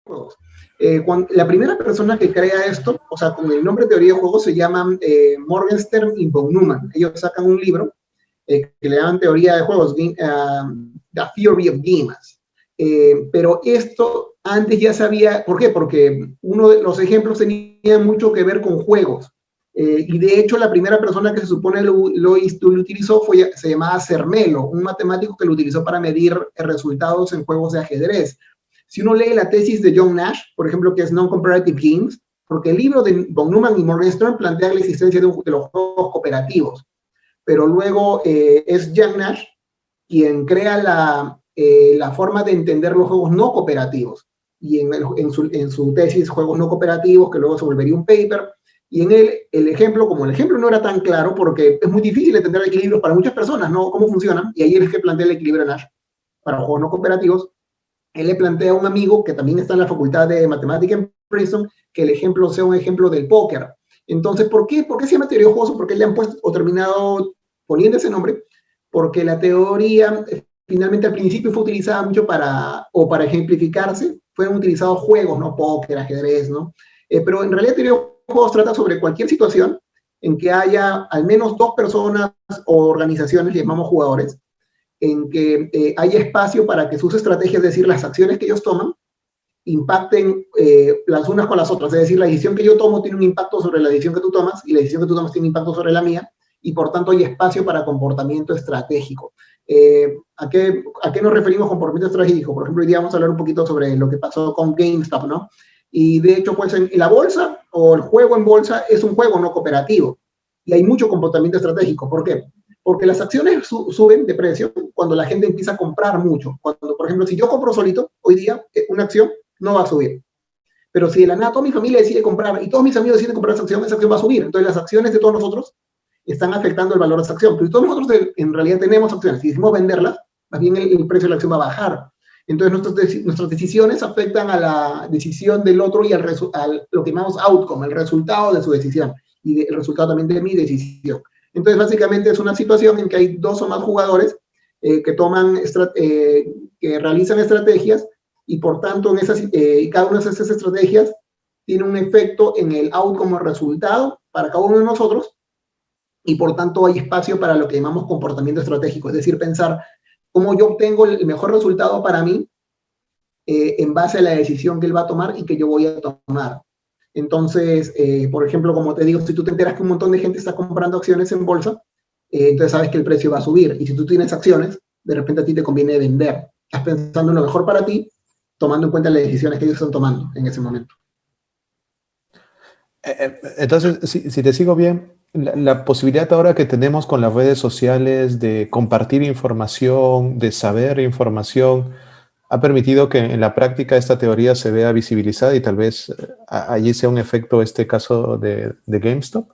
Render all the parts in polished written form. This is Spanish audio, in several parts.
juegos. La primera persona que crea esto, o sea, con el nombre teoría de juegos, se llaman Morgenstern y von Neumann. Ellos sacan un libro que le llaman teoría de juegos, The Theory of Games. Pero esto antes ya sabía, ¿por qué? Porque uno de los ejemplos tenía mucho que ver con juegos. Y de hecho la primera persona que se supone lo utilizó se llamaba Zermelo, un matemático que lo utilizó para medir resultados en juegos de ajedrez. Si uno lee la tesis de John Nash, por ejemplo, que es Non-Comparative Games, porque el libro de von Neumann y Morgenstern plantea la existencia de los juegos cooperativos, pero luego es John Nash quien crea la forma de entender los juegos no cooperativos, y en su tesis Juegos no cooperativos, que luego se volvería un paper, y en el ejemplo, como el ejemplo no era tan claro, porque es muy difícil entender equilibrios para muchas personas, ¿no? Cómo funcionan, y ahí es que plantea el equilibrio Nash para juegos no cooperativos. Él le plantea a un amigo que también está en la facultad de matemática en Princeton que el ejemplo sea un ejemplo del póker. Entonces, ¿por qué se llama teoría de juegos? ¿Por qué le han puesto o terminado poniendo ese nombre? Porque la teoría finalmente al principio fue utilizada mucho para ejemplificarse, fueron utilizados juegos, ¿no? Póker, ajedrez, ¿no? Pero en realidad teoría de juegos trata sobre cualquier situación en que haya al menos dos personas o organizaciones, llamamos jugadores, en que haya espacio para que sus estrategias, es decir, las acciones que ellos toman, impacten las unas con las otras. Es decir, la decisión que yo tomo tiene un impacto sobre la decisión que tú tomas, y la decisión que tú tomas tiene un impacto sobre la mía, y por tanto hay espacio para comportamiento estratégico. ¿A qué nos referimos con comportamiento estratégico? Por ejemplo, hoy día vamos a hablar un poquito sobre lo que pasó con GameStop, ¿no? Y de hecho, pues en la bolsa o el juego en bolsa es un juego no cooperativo, y hay mucho comportamiento estratégico. ¿Por qué? Porque las acciones suben de precio cuando la gente empieza a comprar mucho. Cuando, por ejemplo, si yo compro solito, hoy día, una acción no va a subir. Pero si de la nada toda mi familia decide comprar y todos mis amigos deciden comprar esa acción va a subir. Entonces las acciones de todos nosotros están afectando el valor de esa acción. Pero todos nosotros en realidad tenemos acciones. Si decidimos venderlas, más bien el precio de la acción va a bajar. Entonces nuestras decisiones afectan a la decisión del otro y al lo que llamamos outcome, el resultado de su decisión, y el resultado también de mi decisión. Entonces básicamente es una situación en que hay dos o más jugadores que realizan estrategias, y por tanto cada una de esas estrategias tiene un efecto en el outcome o resultado para cada uno de nosotros, y por tanto hay espacio para lo que llamamos comportamiento estratégico, es decir, pensar cómo yo obtengo el mejor resultado para mí en base a la decisión que él va a tomar y que yo voy a tomar. Entonces, por ejemplo, como te digo, si tú te enteras que un montón de gente está comprando acciones en bolsa, entonces sabes que el precio va a subir, y si tú tienes acciones, de repente a ti te conviene vender. Estás pensando en lo mejor para ti, tomando en cuenta las decisiones que ellos están tomando en ese momento. Entonces, si te sigo bien, la posibilidad ahora que tenemos con las redes sociales de compartir información, de saber información, ha permitido que en la práctica esta teoría se vea visibilizada, y tal vez allí sea un efecto este caso de GameStop.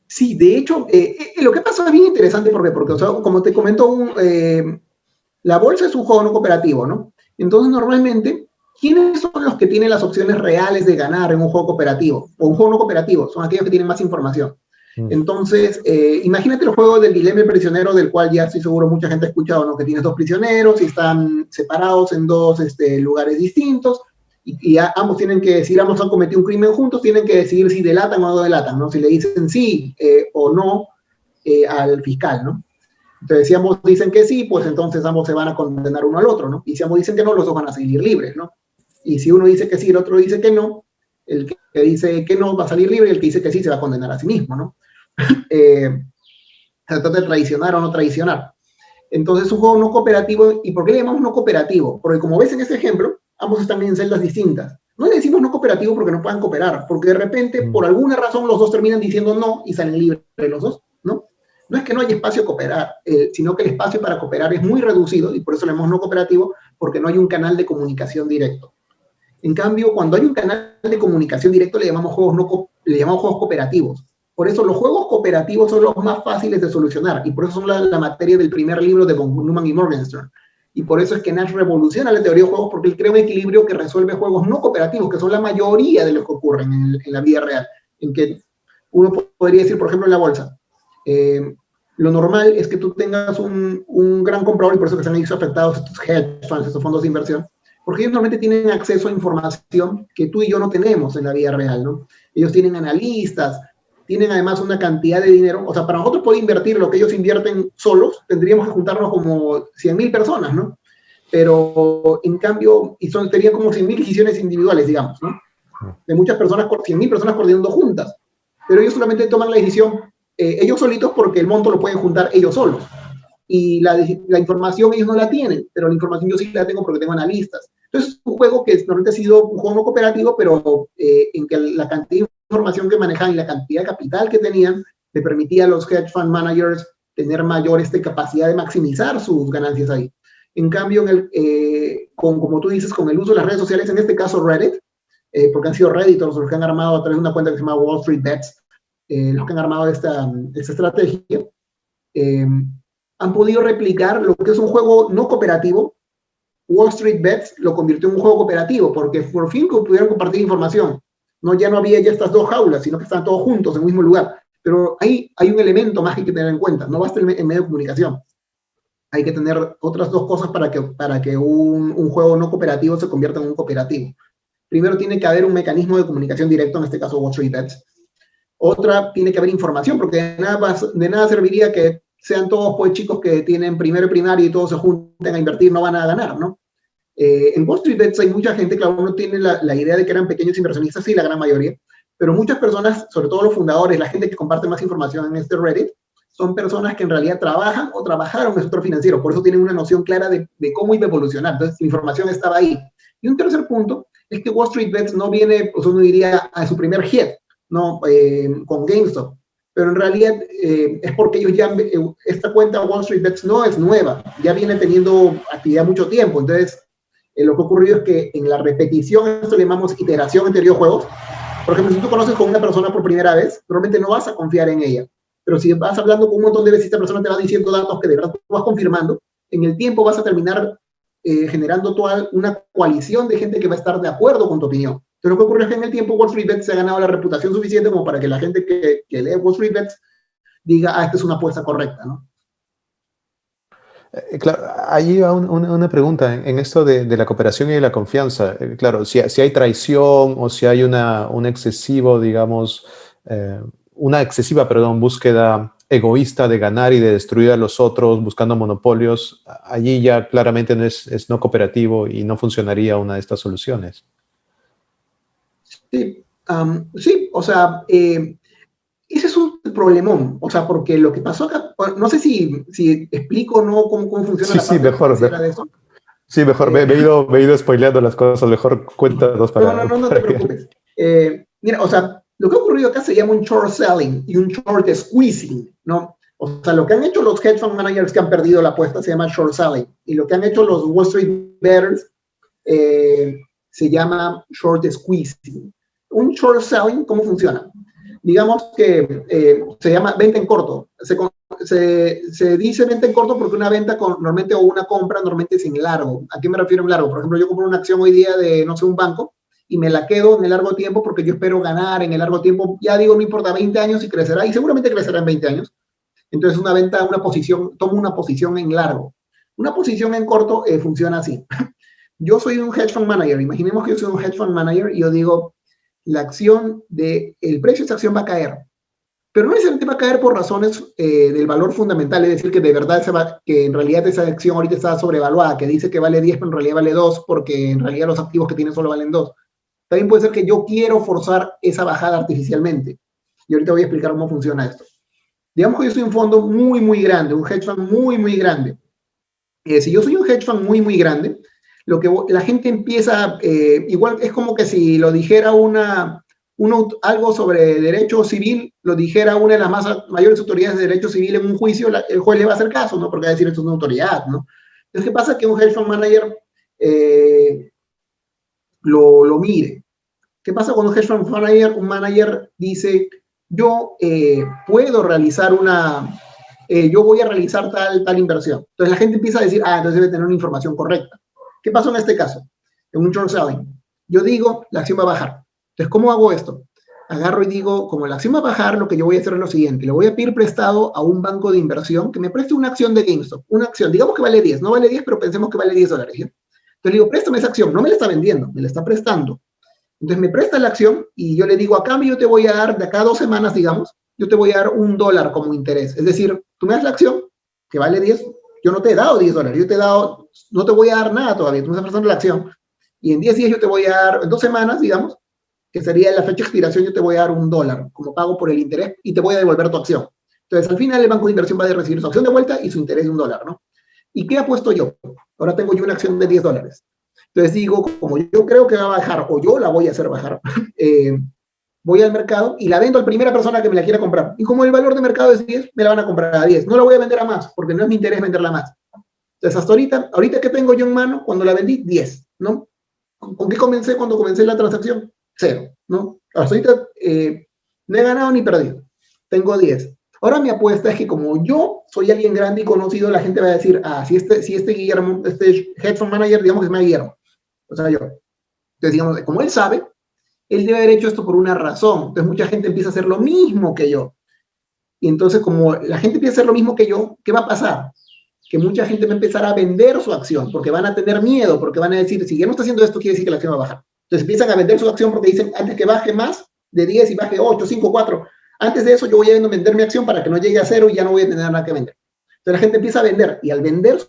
Sí, de hecho, lo que pasa es bien interesante porque o sea, como te comento, la bolsa es un juego no cooperativo, ¿no? Entonces, normalmente, ¿quiénes son los que tienen las opciones reales de ganar en un juego cooperativo? O un juego no cooperativo, son aquellos que tienen más información. Entonces, imagínate el juego del dilema del prisionero, del cual ya estoy seguro mucha gente ha escuchado, ¿no? Que tienes dos prisioneros y están separados en dos lugares distintos, y ambos tienen que decir, ambos han cometido un crimen juntos, tienen que decidir si delatan o no delatan, ¿no? Si le dicen sí o no al fiscal, ¿no? Entonces, si ambos dicen que sí, pues entonces ambos se van a condenar uno al otro, ¿no? Y si ambos dicen que no, los dos van a seguir libres, ¿no? Y si uno dice que sí y el otro dice que no, el que dice que no va a salir libre, y el que dice que sí se va a condenar a sí mismo, ¿no? Se trata de traicionar o no traicionar. Entonces es un juego no cooperativo. ¿Y por qué le llamamos no cooperativo? Porque como ves en este ejemplo, ambos están en celdas distintas. No le decimos no cooperativo porque no puedan cooperar, porque de repente, por alguna razón, los dos terminan diciendo no y salen libres los dos, ¿no? No es que no haya espacio a cooperar, sino que el espacio para cooperar es muy reducido, y por eso le llamamos no cooperativo, porque no hay un canal de comunicación directo. En cambio, cuando hay un canal de comunicación directo, le llamamos juegos cooperativos. Por eso los juegos cooperativos son los más fáciles de solucionar, y por eso son la materia del primer libro de von Neumann y Morgenstern. Y por eso es que Nash revoluciona la teoría de juegos, porque él crea un equilibrio que resuelve juegos no cooperativos, que son la mayoría de los que ocurren en la vida real, en que uno podría decir, por ejemplo, en la bolsa, lo normal es que tú tengas un gran comprador, y por eso que se han visto afectados estos hedge funds, estos fondos de inversión, porque ellos normalmente tienen acceso a información que tú y yo no tenemos en la vida real, ¿no? Ellos tienen analistas, tienen además una cantidad de dinero, o sea, para nosotros poder invertir lo que ellos invierten solos, tendríamos que juntarnos como 100.000 personas, ¿no? Pero en cambio, serían como 100.000 decisiones individuales, digamos, ¿no? De muchas personas, 100.000 personas coordinando juntas, pero ellos solamente toman la decisión ellos solitos porque el monto lo pueden juntar ellos solos. Y la información ellos no la tienen, pero la información yo sí la tengo porque tengo analistas. Entonces es un juego que normalmente ha sido un juego no cooperativo, pero en que la cantidad de información que manejaban y la cantidad de capital que tenían le permitía a los hedge fund managers tener mayor capacidad de maximizar sus ganancias ahí. En cambio, como tú dices, con el uso de las redes sociales, en este caso Reddit, porque han sido Redditors los que han armado a través de una cuenta que se llama Wall Street Bets, los que han armado esta estrategia, han podido replicar lo que es un juego no cooperativo. Wall Street Bets lo convirtió en un juego cooperativo, porque por fin pudieron compartir información. No, ya no había ya estas dos jaulas, sino que están todos juntos en un mismo lugar. Pero ahí hay un elemento más que hay que tener en cuenta. No basta el medio de comunicación. Hay que tener otras dos cosas para que un juego no cooperativo se convierta en un cooperativo. Primero tiene que haber un mecanismo de comunicación directo, en este caso Wall Street Bets. Otra, tiene que haber información, porque de nada serviría que sean todos pues chicos que tienen primero y primaria y todos se junten a invertir, no van a ganar, ¿no? En Wall Street Bets hay mucha gente, claro, uno tiene la idea de que eran pequeños inversionistas, sí, la gran mayoría, pero muchas personas, sobre todo los fundadores, la gente que comparte más información en este Reddit, son personas que en realidad trabajan o trabajaron en el sector financiero, por eso tienen una noción clara de cómo iba a evolucionar, entonces la información estaba ahí. Y un tercer punto es que Wall Street Bets no viene, pues uno diría, a su primer hit, ¿no? Con GameStop, pero en realidad es porque ellos ya, esta cuenta Wall Street Bets no es nueva, ya viene teniendo actividad mucho tiempo, entonces lo que ha ocurrido es que en la repetición, esto le llamamos iteración entre videojuegos. Por ejemplo, si tú conoces con una persona por primera vez, normalmente no vas a confiar en ella, pero si vas hablando con un montón de veces, esta persona te va diciendo datos que de verdad tú vas confirmando, en el tiempo vas a terminar generando toda una coalición de gente que va a estar de acuerdo con tu opinión. Entonces lo que ocurre es que en el tiempo Wall Street Bets se ha ganado la reputación suficiente como para que la gente que lee Wall Street Bets diga, esta es una apuesta correcta, ¿no? Claro, ahí va una pregunta en esto de la cooperación y de la confianza. Claro, si hay traición o si hay un excesivo, digamos, una excesiva, perdón, búsqueda egoísta de ganar y de destruir a los otros buscando monopolios, allí ya claramente es no cooperativo y no funcionaría una de estas soluciones. Sí, sí, o sea, ese es un problemón, o sea, porque lo que pasó acá, no sé si explico o no cómo funciona la parte mejor. de eso. Sí, mejor, me he ido spoileando las cosas, mejor cuéntanos para... No te preocupes. Mira, o sea, lo que ha ocurrido acá se llama un short selling y un short squeezing, ¿no? O sea, lo que han hecho los hedge fund managers que han perdido la apuesta se llama short selling, y lo que han hecho los Wall Street bettors se llama short squeezing. Un short selling, ¿cómo funciona? Digamos que se llama venta en corto. Se dice venta en corto porque una venta normalmente o una compra normalmente es en largo. ¿A qué me refiero en largo? Por ejemplo, yo compro una acción hoy día de, no sé, un banco y me la quedo en el largo tiempo porque yo espero ganar en el largo tiempo. Ya digo, no importa, 20 años y crecerá, y seguramente crecerá en 20 años. Entonces una venta, tomo una posición en largo. Una posición en corto funciona así. Yo soy un hedge fund manager. Imaginemos que yo soy un hedge fund manager y yo digo, el precio de esa acción va a caer. Pero no necesariamente va a caer por razones del valor fundamental, es decir, que de verdad que en realidad esa acción ahorita está sobrevaluada, que dice que vale 10, pero en realidad vale 2, porque en realidad los activos que tiene solo valen 2. También puede ser que yo quiero forzar esa bajada artificialmente. Y ahorita voy a explicar cómo funciona esto. Digamos que yo soy un fondo muy, muy grande, un hedge fund muy, muy grande. Si yo soy un hedge fund muy, muy grande, lo que la gente empieza, igual es como que si lo dijera algo sobre derecho civil, lo dijera una de las mayores autoridades de derecho civil en un juicio, el juez le va a hacer caso, ¿no? Porque va a decir, esto es una autoridad, ¿no? Entonces, ¿qué pasa? Que un hedge fund manager lo mire. ¿Qué pasa cuando un hedge fund manager, un manager dice, yo puedo realizar yo voy a realizar tal inversión? Entonces la gente empieza a decir, entonces debe tener una información correcta. ¿Qué pasó en este caso? En un short selling. Yo digo, la acción va a bajar. Entonces, ¿cómo hago esto? Agarro y digo, como la acción va a bajar, lo que yo voy a hacer es lo siguiente. Le voy a pedir prestado a un banco de inversión que me preste una acción de GameStop. Una acción, digamos que vale 10. No vale 10, pero pensemos que vale $10. ¿sí? Entonces le digo, préstame esa acción. No me la está vendiendo, me la está prestando. Entonces me presta la acción y yo le digo, a cambio yo te voy a dar, de acá a 2 semanas, digamos, yo te voy a dar $1 como interés. Es decir, tú me das la acción, que vale 10, yo no te he dado $10, yo te he dado, no te voy a dar nada todavía, tú me estás prestando la acción, y en 10 días yo te voy a dar, en 2 semanas, digamos, que sería la fecha de expiración, yo te voy a dar $1 como pago por el interés y te voy a devolver tu acción. Entonces, al final el banco de inversión va a recibir su acción de vuelta y su interés de $1, ¿no? ¿Y qué apuesto yo? Ahora tengo yo una acción de $10. Entonces digo, como yo creo que va a bajar, o yo la voy a hacer bajar, voy al mercado y la vendo a la primera persona que me la quiera comprar. Y como el valor de mercado es 10, me la van a comprar a 10. No la voy a vender a más, porque no es mi interés venderla más. Entonces, hasta ahorita que tengo yo en mano, cuando la vendí, 10, ¿no? ¿Con qué comencé cuando comencé la transacción? 0, ¿no? Hasta ahorita no he ganado ni perdido. Tengo 10. Ahora mi apuesta es que como yo soy alguien grande y conocido, la gente va a decir, si este Guillermo, este hedge fund manager, digamos que se llama Guillermo, o sea, yo. Entonces, digamos, como él sabe, él debe haber hecho esto por una razón. Entonces, mucha gente empieza a hacer lo mismo que yo. Y entonces, como la gente empieza a hacer lo mismo que yo, ¿qué va a pasar? Que mucha gente va a empezar a vender su acción, porque van a tener miedo, porque van a decir, si ya no está haciendo esto, quiere decir que la acción va a bajar. Entonces empiezan a vender su acción porque dicen, antes que baje más de 10 y baje 8, 5, 4, antes de eso yo voy a vender mi acción para que no llegue a 0 y ya no voy a tener nada que vender. Entonces la gente empieza a vender, y al vender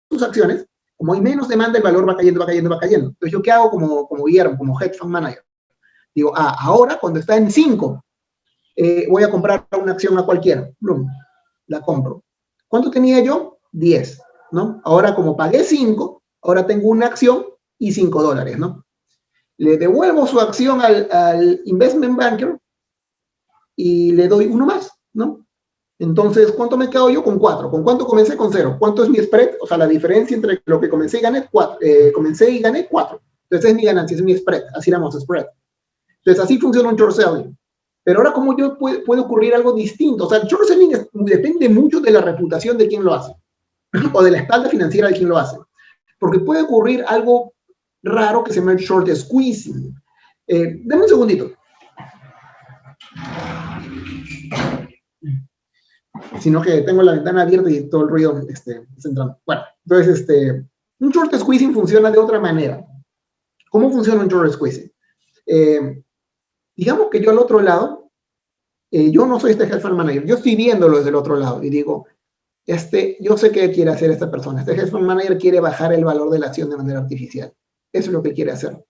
sus acciones, como hay menos demanda, el valor va cayendo, va cayendo, va cayendo. Entonces yo, ¿qué hago como Guillermo, como hedge fund manager? Digo, ahora cuando está en 5, voy a comprar una acción a cualquiera. Blum, la compro. ¿Cuánto tenía yo? 10, ¿no? Ahora como pagué 5, ahora tengo una acción y $5, ¿no? Le devuelvo su acción al investment banker y le doy uno más, ¿no? Entonces, ¿cuánto me quedo yo? Con 4. ¿Con cuánto comencé? Con 0. ¿Cuánto es mi spread? O sea, la diferencia entre lo que comencé y gané, 4. Comencé y gané 4. Entonces, es mi ganancia, es mi spread. Así llamamos spread. Entonces, así funciona un short selling. Pero ahora, como yo puede ocurrir algo distinto. O sea, el short selling depende mucho de la reputación de quien lo hace o de la espalda financiera de quien lo hace. Porque puede ocurrir algo raro que se llama short squeezing. Dame un segundito. Sino que tengo la ventana abierta y todo el ruido está entrando. Bueno, entonces, un short squeezing funciona de otra manera. ¿Cómo funciona un short squeezing? Digamos que yo al otro lado, yo no soy este hedge fund manager, yo estoy viéndolo desde el otro lado y digo, yo sé qué quiere hacer esta persona. Este hedge fund manager quiere bajar el valor de la acción de manera artificial. Eso es lo que quiere hacer.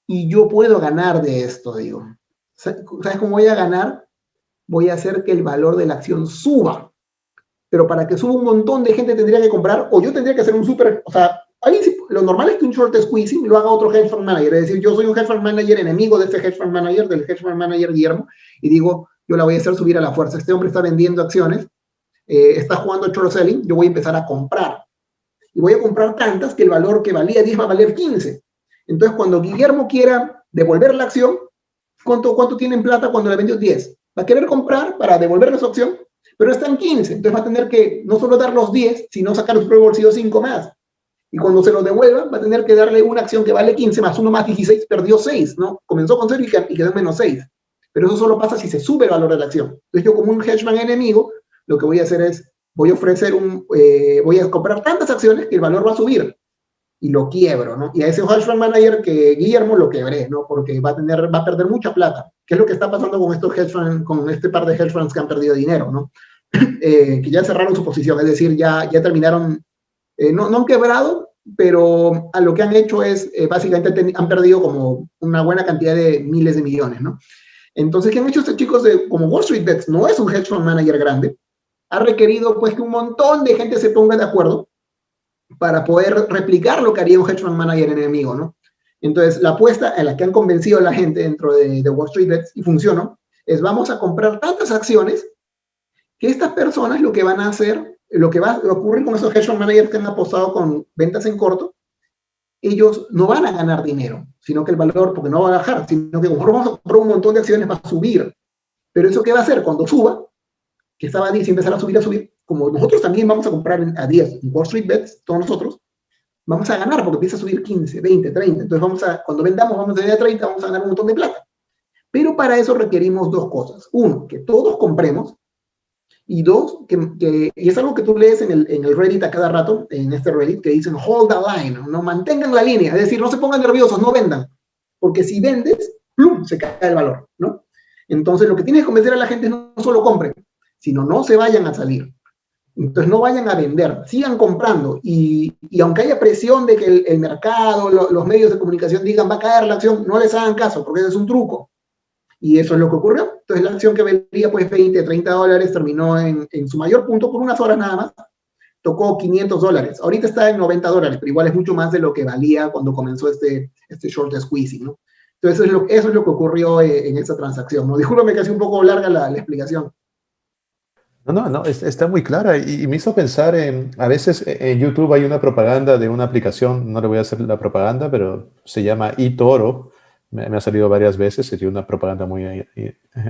Y yo puedo ganar de esto, digo. ¿Sabes cómo voy a ganar? Voy a hacer que el valor de la acción suba. Pero para que suba un montón de gente tendría que comprar, o yo tendría que hacer un súper, o sea, lo normal es que un short squeezing lo haga otro hedge fund manager. Es decir, yo soy un hedge fund manager enemigo de este hedge fund manager, del hedge fund manager Guillermo, y digo, yo la voy a hacer subir a la fuerza. Este hombre está vendiendo acciones, está jugando short selling, yo voy a empezar a comprar. Y voy a comprar tantas que el valor que valía 10 va a valer 15. Entonces, cuando Guillermo quiera devolver la acción, ¿cuánto tiene en plata cuando le vendió 10? Va a querer comprar para devolverle su acción, pero está en 15. Entonces va a tener que no solo dar los 10, sino sacar su propio bolsillo 5 más. Y cuando se lo devuelva, va a tener que darle una acción que vale 15 más 1 más 16, perdió 6, ¿no? Comenzó con 0 y quedó en menos 6. Pero eso solo pasa si se sube el valor de la acción. Entonces yo, como un hedge fund enemigo, lo que voy a hacer es, voy a comprar tantas acciones que el valor va a subir y lo quiebro, ¿no? Y a ese hedge fund manager que Guillermo lo quebré, ¿no? Porque va a perder mucha plata. ¿Qué es lo que está pasando con estos hedge funds, con este par de hedge funds que han perdido dinero, ¿no? Que ya cerraron su posición, es decir, ya terminaron, no han quebrado, pero a lo que han hecho es, básicamente han perdido como una buena cantidad de miles de millones, ¿no? Entonces, ¿qué han hecho estos chicos como Wall Street Bets? No es un hedge fund manager grande, ha requerido pues que un montón de gente se ponga de acuerdo para poder replicar lo que haría un hedge fund manager enemigo, ¿no? Entonces, la apuesta en la que han convencido a la gente dentro de Wall Street Bets, y funcionó, es vamos a comprar tantas acciones que estas personas lo que van a hacer, lo que va a ocurrir con esos hedge fund managers que han apostado con ventas en corto, ellos no van a ganar dinero, sino que el valor, porque no va a bajar, sino que como vamos a comprar un montón de acciones, va a subir. Pero eso, ¿qué va a hacer? Cuando suba, que estaba a 10 y empezar a subir, como nosotros también vamos a comprar a 10 en Wall Street Bets, todos nosotros, vamos a ganar porque empieza a subir 15, 20, 30. Entonces cuando vendamos, vamos a tener 30, vamos a ganar un montón de plata. Pero para eso requerimos dos cosas. Uno, que todos compremos, Y dos, y es algo que tú lees en el Reddit a cada rato, en este Reddit, que dicen hold the line, no mantengan la línea, es decir, no se pongan nerviosos, no vendan, porque si vendes, ¡plum!, se cae el valor, ¿no? Entonces lo que tienes que convencer a la gente es no solo compren, sino no se vayan a salir. Entonces no vayan a vender, sigan comprando y aunque haya presión de que el mercado, los medios de comunicación digan va a caer la acción, no les hagan caso porque ese es un truco. Y eso es lo que ocurrió. Entonces la acción que vendía pues 20, 30 dólares terminó en su mayor punto por unas horas nada más. Tocó 500 dólares. Ahorita está en 90 dólares, pero igual es mucho más de lo que valía cuando comenzó este short squeezing, ¿no? Entonces eso es lo que ocurrió en esta transacción, ¿no? Discúlpame que ha sido un poco larga la explicación. No, está muy clara y me hizo pensar a veces en YouTube hay una propaganda de una aplicación, no le voy a hacer la propaganda, pero se llama eToro, me ha salido varias veces, sería una propaganda muy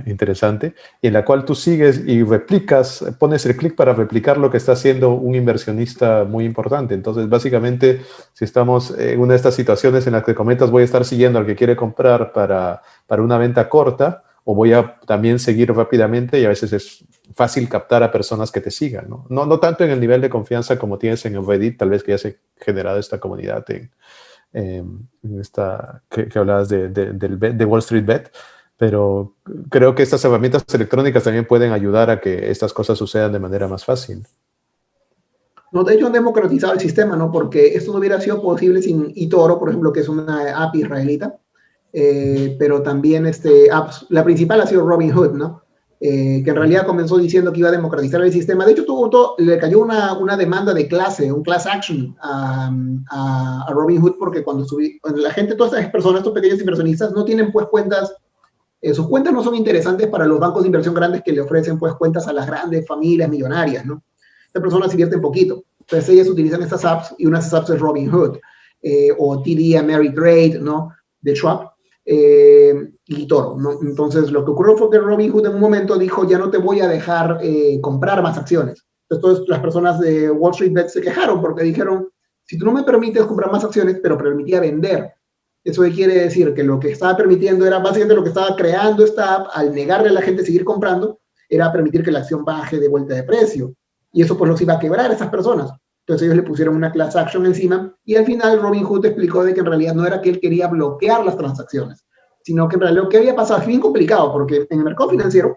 interesante, en la cual tú sigues y replicas, pones el clic para replicar lo que está haciendo un inversionista muy importante. Entonces, básicamente, si estamos en una de estas situaciones en las que comentas, voy a estar siguiendo al que quiere comprar para una venta corta, o voy a también seguir rápidamente, y a veces es fácil captar a personas que te sigan, ¿no? No tanto en el nivel de confianza como tienes en el Reddit, tal vez que ya se ha generado esta comunidad en esta que hablabas de Wall Street Bet, pero creo que estas herramientas electrónicas también pueden ayudar a que estas cosas sucedan de manera más fácil. No, de hecho han democratizado el sistema, ¿no? Porque esto no hubiera sido posible sin eToro, por ejemplo, que es una app israelita, pero también apps, la principal ha sido Robinhood, ¿no? Que en realidad comenzó diciendo que iba a democratizar el sistema. De hecho, le cayó una demanda de clase, un class action a Robinhood, porque cuando la gente, todas estas personas, estos pequeños inversionistas, no tienen pues cuentas, sus cuentas no son interesantes para los bancos de inversión grandes que le ofrecen pues cuentas a las grandes familias millonarias, ¿no? Estas personas invierten poquito. Entonces ellas utilizan estas apps y una de esas apps es Robinhood o TD Ameritrade, ¿no? De Schwab. Y Toro, ¿no? Entonces lo que ocurrió fue que Robinhood en un momento dijo ya no te voy a dejar comprar más acciones. Entonces las personas de Wall Street Bet se quejaron porque dijeron si tú no me permites comprar más acciones pero permitía vender, eso quiere decir que lo que estaba permitiendo era básicamente lo que estaba creando esta app al negarle a la gente seguir comprando era permitir que la acción baje de vuelta de precio y eso pues los iba a quebrar a esas personas. Entonces ellos le pusieron una class action encima y al final Robinhood explicó de que en realidad no era que él quería bloquear las transacciones, sino que en realidad lo que había pasado es bien complicado porque en el mercado financiero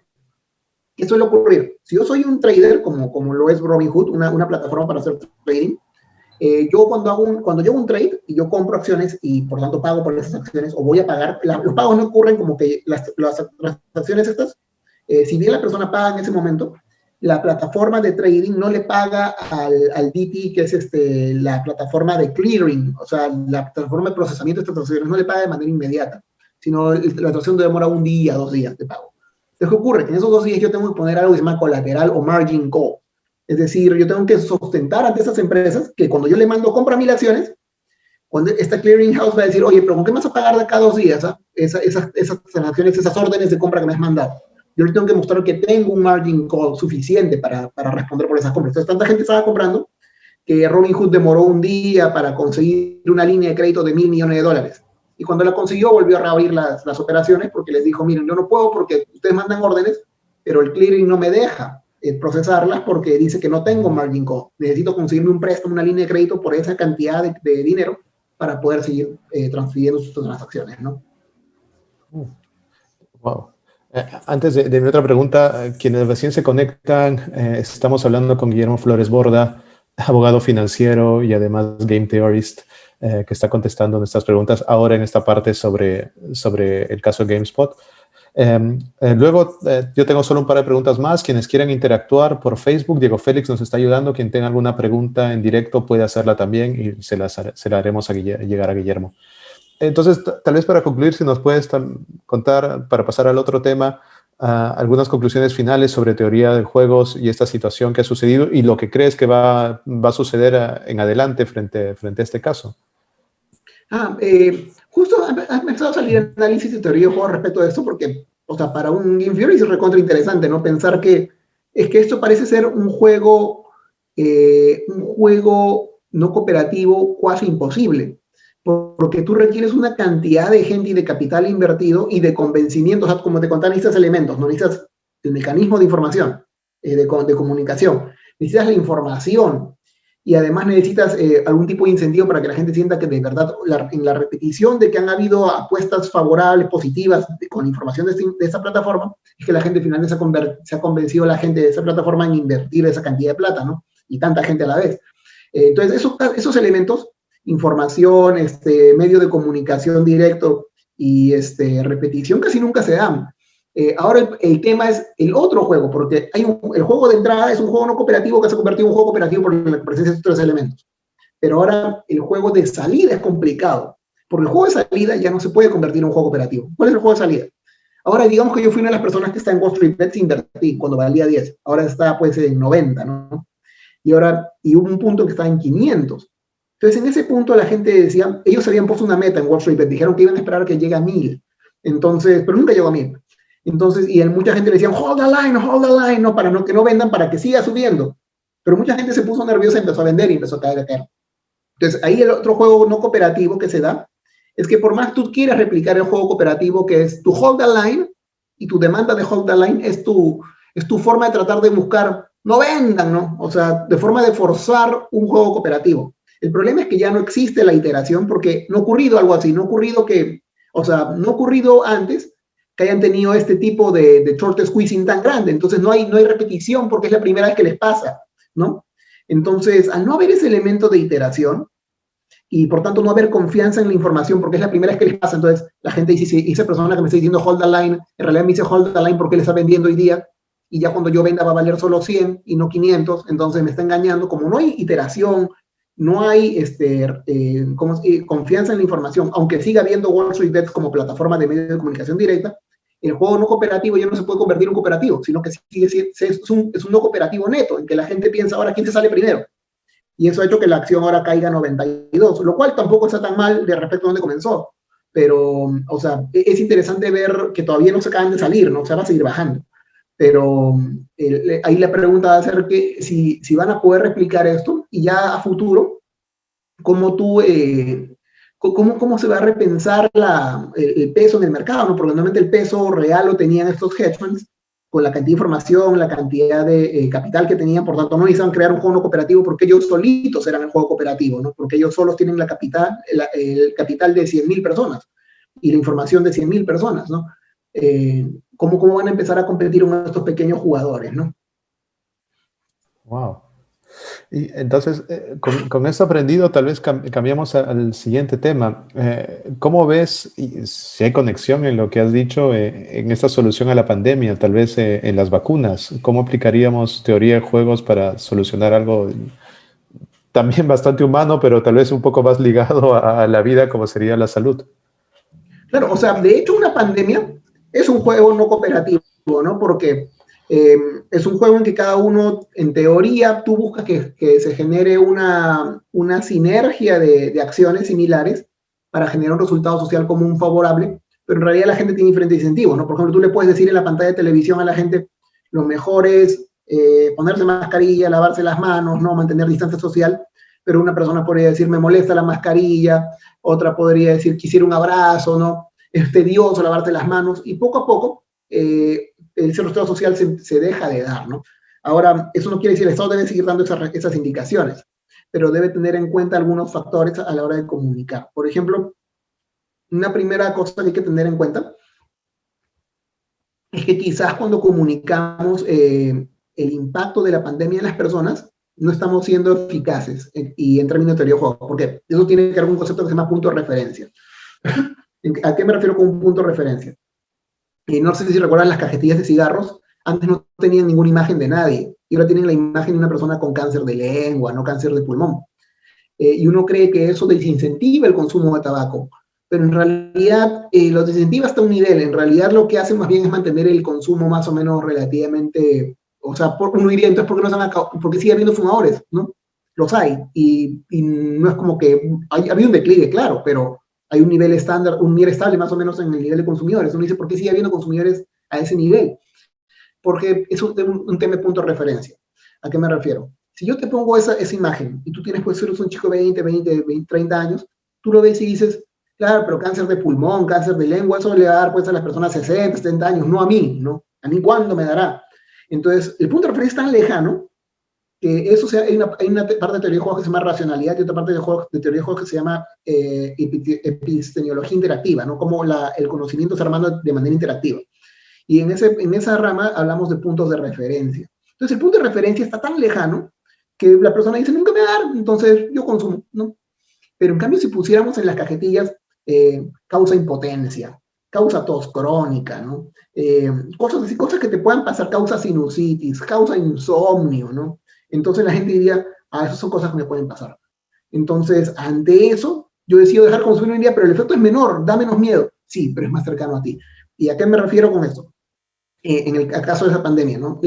¿qué suele ocurrir? Si yo soy un trader, como lo es Robinhood, una plataforma para hacer trading, yo cuando yo hago un trade y yo compro acciones y por tanto pago por esas acciones o voy a pagar, los pagos no ocurren como que las transacciones estas, si bien la persona paga en ese momento, la plataforma de trading no le paga al DT, que es la plataforma de clearing, o sea, la plataforma de procesamiento de estas transacciones, no le paga de manera inmediata, sino la transacción demora un día, 2 días de pago. Entonces, ¿qué ocurre? Que en esos 2 días yo tengo que poner algo que se llama colateral o margin call. Es decir, yo tengo que sustentar ante esas empresas que cuando yo le mando compra 1000 acciones, cuando esta clearing house va a decir, oye, pero ¿con qué me vas a pagar de acá 2 días? Esas transacciones, esas órdenes de compra que me has mandado. Yo le tengo que mostrar que tengo un margin call suficiente para responder por esas compras. Entonces, tanta gente estaba comprando que Robinhood demoró un día para conseguir una línea de crédito de $1.000 millones. Y cuando la consiguió, volvió a reabrir las operaciones porque les dijo, miren, yo no puedo porque ustedes mandan órdenes, pero el clearing no me deja procesarlas porque dice que no tengo margin call. Necesito conseguirme un préstamo, una línea de crédito por esa cantidad de dinero para poder seguir transfiriendo sus transacciones, ¿no? Wow. Antes de mi otra pregunta, quienes recién se conectan, estamos hablando con Guillermo Flores Borda, abogado financiero y además game theorist, que está contestando nuestras preguntas ahora en esta parte sobre el caso de GameSpot. Luego, yo tengo solo un par de preguntas más. Quienes quieran interactuar por Facebook, Diego Félix nos está ayudando. Quien tenga alguna pregunta en directo puede hacerla también y se la haremos llegar a Guillermo. Entonces, tal vez para concluir, si nos puedes contar, para pasar al otro tema, algunas conclusiones finales sobre teoría de juegos y esta situación que ha sucedido y lo que crees que va a suceder en adelante frente a este caso. Justo ha empezado a salir análisis de teoría de juegos respecto a esto porque, o sea, para un Game Theory es recontra interesante, ¿no? Pensar que esto parece ser un juego no cooperativo cuasi imposible, porque tú requieres una cantidad de gente y de capital invertido y de convencimiento, o sea, como te contaba, necesitas elementos, no necesitas el mecanismo de información, de comunicación. Necesitas la información y además necesitas algún tipo de incentivo para que la gente sienta que de verdad en la repetición de que han habido apuestas favorables, positivas, con información de esta plataforma, es que la gente finalmente se ha convencido a la gente de esa plataforma en invertir esa cantidad de plata, ¿no? Y tanta gente a la vez. Entonces, esos elementos, información, medio de comunicación directo y repetición casi nunca se dan. Ahora el tema es el otro juego, porque el juego de entrada es un juego no cooperativo que se ha convertido en un juego cooperativo por la presencia de estos tres elementos. Pero ahora el juego de salida es complicado, porque el juego de salida ya no se puede convertir en un juego cooperativo. ¿Cuál es el juego de salida? Ahora digamos que yo fui una de las personas que está en Wall Street Bets, invertí cuando valía 10, ahora está pues en 90, ¿no? Y hubo un punto que estaba en 500. Entonces en ese punto la gente decía, ellos habían puesto una meta en Wall Street Bets, dijeron que iban a esperar que llegue a 1000, entonces, pero nunca llegó a 1000. Entonces, y mucha gente le decía, hold the line, no, que no vendan, para que siga subiendo. Pero mucha gente se puso nerviosa, empezó a vender y empezó a caer. Entonces, ahí el otro juego no cooperativo que se da es que por más tú quieras replicar el juego cooperativo, que es tu hold the line, y tu demanda de hold the line es tu forma de tratar de buscar, no vendan, ¿no? O sea, de forma de forzar un juego cooperativo. El problema es que ya no existe la iteración porque no ha ocurrido algo así, no ha ocurrido antes que hayan tenido este tipo de short squeezing tan grande. Entonces no hay repetición porque es la primera vez que les pasa, ¿no? Entonces, al no haber ese elemento de iteración y por tanto no haber confianza en la información porque es la primera vez que les pasa, entonces la gente dice, esa persona que me está diciendo hold the line, en realidad me dice hold the line porque le está vendiendo hoy día y ya cuando yo venda va a valer solo 100 y no 500, entonces me está engañando. Como no hay iteración, no hay confianza en la información, aunque siga habiendo Wall Street Bets como plataforma de medios de comunicación directa, el juego no cooperativo ya no se puede convertir en un cooperativo, sino que es un no cooperativo neto, en que la gente piensa ahora quién se sale primero. Y eso ha hecho que la acción ahora caiga a 92, lo cual tampoco está tan mal de respecto a donde comenzó. Pero, o sea, es interesante ver que todavía no se acaban de salir, ¿no? O sea, va a seguir bajando. Pero ahí la pregunta va a ser que si van a poder replicar esto y ya a futuro, ¿cómo se va a repensar el peso en el mercado, ¿no? Porque normalmente el peso real lo tenían estos hedge funds con la cantidad de información, la cantidad de capital que tenían, por tanto no necesitan crear un juego no cooperativo porque ellos solitos eran el juego cooperativo, ¿no? Porque ellos solos tienen el capital de 100.000 personas y la información de 100.000 personas, ¿no? ¿Cómo van a empezar a competir con estos pequeños jugadores, ¿no? Wow. Y entonces, con esto aprendido, tal vez cambiamos al siguiente tema. ¿Cómo ves, si hay conexión en lo que has dicho, en esta solución a la pandemia, tal vez en las vacunas? ¿Cómo aplicaríamos teoría de juegos para solucionar algo también bastante humano, pero tal vez un poco más ligado a la vida, como sería la salud? Claro, o sea, de hecho una pandemia es un juego no cooperativo, ¿no? Porque es un juego en que cada uno, en teoría, tú buscas que se genere una sinergia de acciones similares para generar un resultado social común favorable, pero en realidad la gente tiene diferentes incentivos, ¿no? Por ejemplo, tú le puedes decir en la pantalla de televisión a la gente, lo mejor es ponerse mascarilla, lavarse las manos, ¿no? Mantener distancia social, pero una persona podría decir, me molesta la mascarilla, otra podría decir, quisiera un abrazo, ¿no? Es tedioso lavarte las manos, y poco a poco el resultado social se deja de dar, ¿no? Ahora, eso no quiere decir que el Estado debe seguir dando esas indicaciones, pero debe tener en cuenta algunos factores a la hora de comunicar. Por ejemplo, una primera cosa que hay que tener en cuenta es que quizás cuando comunicamos el impacto de la pandemia en las personas, no estamos siendo eficaces y en términos de teoría de juego, porque eso tiene que ver con un concepto que se llama punto de referencia. ¿A qué me refiero con un punto de referencia? No sé si recuerdan las cajetillas de cigarros, antes no tenían ninguna imagen de nadie, y ahora tienen la imagen de una persona con cáncer de lengua, no cáncer de pulmón. Y uno cree que eso desincentiva el consumo de tabaco, pero en realidad lo desincentiva hasta un nivel. En realidad lo que hace más bien es mantener el consumo más o menos relativamente, o sea, uno diría, entonces, ¿por qué no se han acabado? Porque sigue habiendo fumadores, ¿no? Los hay, y no es como que, ha habido un declive, claro, pero hay un nivel estándar, un nivel estable más o menos en el nivel de consumidores. Uno dice, ¿por qué sigue habiendo consumidores a ese nivel? Porque es un tema de punto de referencia. ¿A qué me refiero? Si yo te pongo esa imagen y tú tienes, pues, eres un chico de 20, 30 años, tú lo ves y dices, claro, pero cáncer de pulmón, cáncer de lengua, eso le va a dar pues a las personas 60, 70 años, no a mí, ¿no? ¿A mí cuándo me dará? Entonces, el punto de referencia es tan lejano que eso, hay una parte de teoría de juegos que se llama racionalidad y otra parte de teoría de juegos que se llama epistemología interactiva, ¿no? Como el conocimiento se armando de manera interactiva. Y en esa rama hablamos de puntos de referencia. Entonces, el punto de referencia está tan lejano que la persona dice, nunca me va a dar, entonces yo consumo, ¿no? Pero en cambio, si pusiéramos en las cajetillas causa impotencia, causa tos crónica, ¿no? Cosas así, cosas que te puedan pasar, causa sinusitis, causa insomnio, ¿no? Entonces la gente diría, esas son cosas que me pueden pasar. Entonces, ante eso, yo decido dejar consumir hoy en día, pero el efecto es menor, da menos miedo. Sí, pero es más cercano a ti. ¿Y a qué me refiero con esto? En el caso de esa pandemia, ¿no?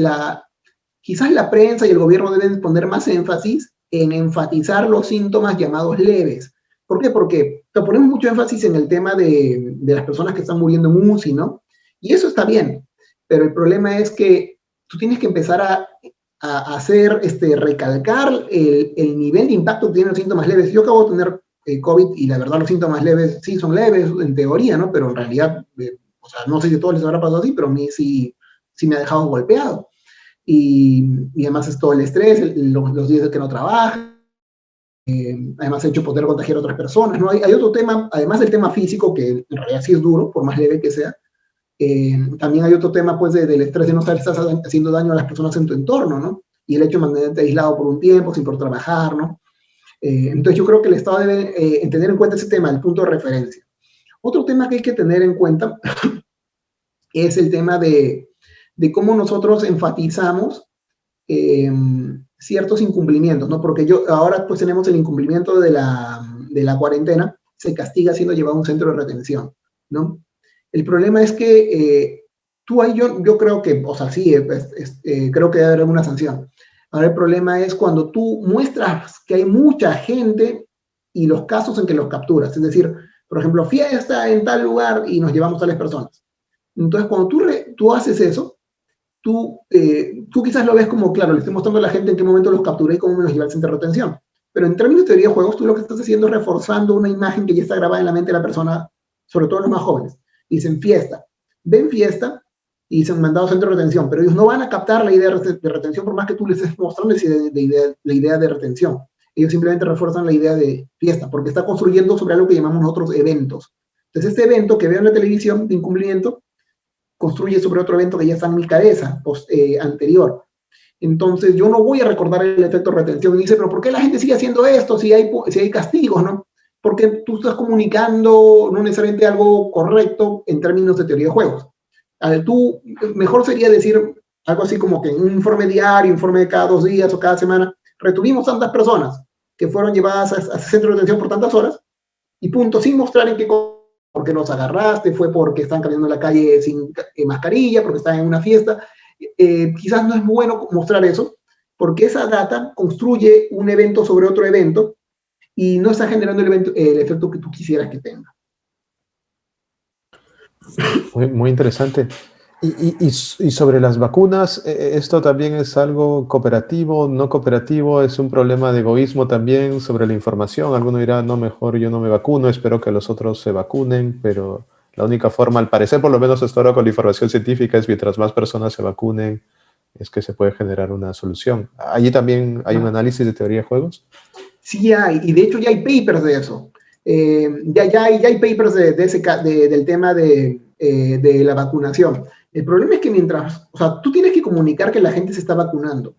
Quizás la prensa y el gobierno deben poner más énfasis en enfatizar los síntomas llamados leves. ¿Por qué? Porque ponemos mucho énfasis en el tema de las personas que están muriendo en UCI, ¿no? Y eso está bien, pero el problema es que tú tienes que empezar a hacer, recalcar el nivel de impacto que tienen los síntomas leves. Yo acabo de tener COVID y la verdad los síntomas leves sí son leves en teoría, ¿no? Pero en realidad, o sea, no sé si a todos les habrá pasado así, pero a mí sí me ha dejado golpeado. Y además es todo el estrés, los días de que no trabaja, además he hecho poder contagiar a otras personas, ¿no? Hay otro tema, además del tema físico, que en realidad sí es duro, por más leve que sea, también hay otro tema, pues, del estrés de no estar haciendo daño a las personas en tu entorno, ¿no? Y el hecho de mantenerte aislado por un tiempo, sin poder trabajar, ¿no? Entonces yo creo que el Estado debe tener en cuenta ese tema, el punto de referencia. Otro tema que hay que tener en cuenta es el tema de cómo nosotros enfatizamos ciertos incumplimientos, ¿no? Porque ahora pues tenemos el incumplimiento de la cuarentena, se castiga siendo llevado a un centro de retención, ¿no? El problema es que yo creo que, o sea, sí, creo que debe haber una sanción. Ahora el problema es cuando tú muestras que hay mucha gente y los casos en que los capturas, es decir, por ejemplo, fiesta en tal lugar y nos llevamos tales personas. Entonces, cuando tú haces eso, tú quizás lo ves como, claro, le estoy mostrando a la gente en qué momento los capturé y cómo me los llevé al centro de retención. Pero en términos de teoría de juegos, tú lo que estás haciendo es reforzando una imagen que ya está grabada en la mente de la persona, sobre todo los más jóvenes. Dicen fiesta, ven fiesta y dicen mandado a centro de retención, pero ellos no van a captar la idea de retención por más que tú les estés mostrando la idea de retención. Ellos simplemente refuerzan la idea de fiesta, porque está construyendo sobre algo que llamamos nosotros eventos. Entonces, este evento que veo en la televisión de incumplimiento construye sobre otro evento que ya está en mi cabeza anterior. Entonces, yo no voy a recordar el efecto de retención. Y dice, pero ¿por qué la gente sigue haciendo esto si hay castigos, no? Porque tú estás comunicando no necesariamente algo correcto en términos de teoría de juegos. Mejor sería decir algo así como que en un informe diario, informe de cada 2 días o cada semana, retuvimos tantas personas que fueron llevadas a centro de detención por tantas horas y punto, sin mostrar en qué porque los agarraste, fue porque están caminando en la calle sin mascarilla, porque están en una fiesta. Quizás no es bueno mostrar eso, porque esa data construye un evento sobre otro evento y no está generando el efecto que tú quisieras que tenga. Muy interesante. Y sobre las vacunas, ¿esto también es algo cooperativo, no cooperativo? ¿Es un problema de egoísmo también sobre la información? Alguno dirá, no, mejor yo no me vacuno, espero que los otros se vacunen, pero la única forma, al parecer, por lo menos hasta ahora con la información científica, es mientras más personas se vacunen, es que se puede generar una solución. ¿Allí también hay un análisis de teoría de juegos? Sí hay, y de hecho ya hay papers de eso. Ya hay papers del tema de la vacunación. El problema es que o sea, tú tienes que comunicar que la gente se está vacunando,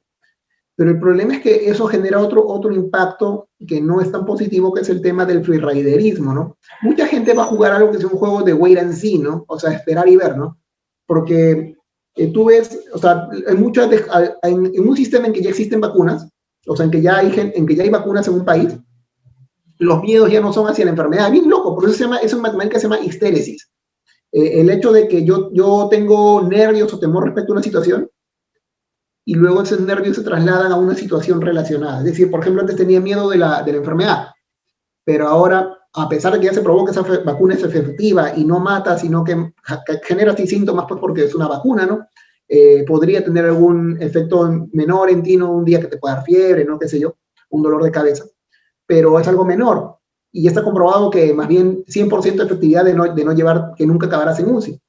pero el problema es que eso genera otro impacto que no es tan positivo, que es el tema del freeriderismo, ¿no? Mucha gente va a jugar algo que es un juego de wait and see, ¿no? O sea, esperar y ver, ¿no? Porque tú ves, o sea, en un sistema en que ya existen vacunas, o sea, en que ya hay vacunas en un país, los miedos ya no son hacia la enfermedad. Es bien loco, por eso es una matemática que se llama histéresis. El hecho de que yo tengo nervios o temor respecto a una situación y luego esos nervios se trasladan a una situación relacionada. Es decir, por ejemplo, antes tenía miedo de la enfermedad, pero ahora, a pesar de que ya se probó que esa vacuna es efectiva y no mata, sino que genera así síntomas, pues porque es una vacuna, ¿no? Podría tener algún efecto menor en ti, ¿no? Un día que te pueda dar fiebre, ¿no? Qué sé yo, un dolor de cabeza, pero es algo menor. Y ya está comprobado que más bien 100% de efectividad de no llevar, que nunca acabarás en UCI.